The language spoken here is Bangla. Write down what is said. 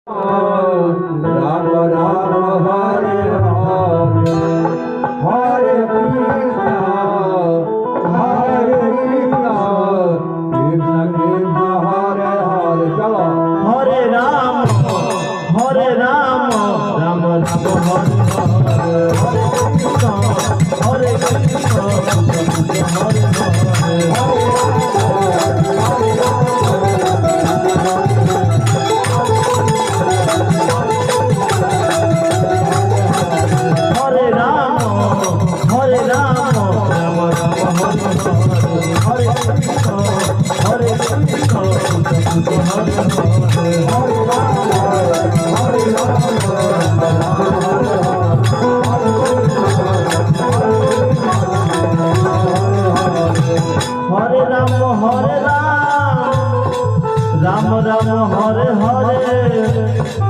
রাম রাম হরে হরে হরে কৃষ্ণ কৃষ্ণ কৃষ্ণ হরে হরে। চলো হরে রাম রাম রাম হরে হরে হরে কৃষ্ণ হরে কৃষ্ণ হরে হরে রাম রাম হরে কৃষ্ণ হরে কৃষ্ণ হরে রাম রাম রাম হরে হরে।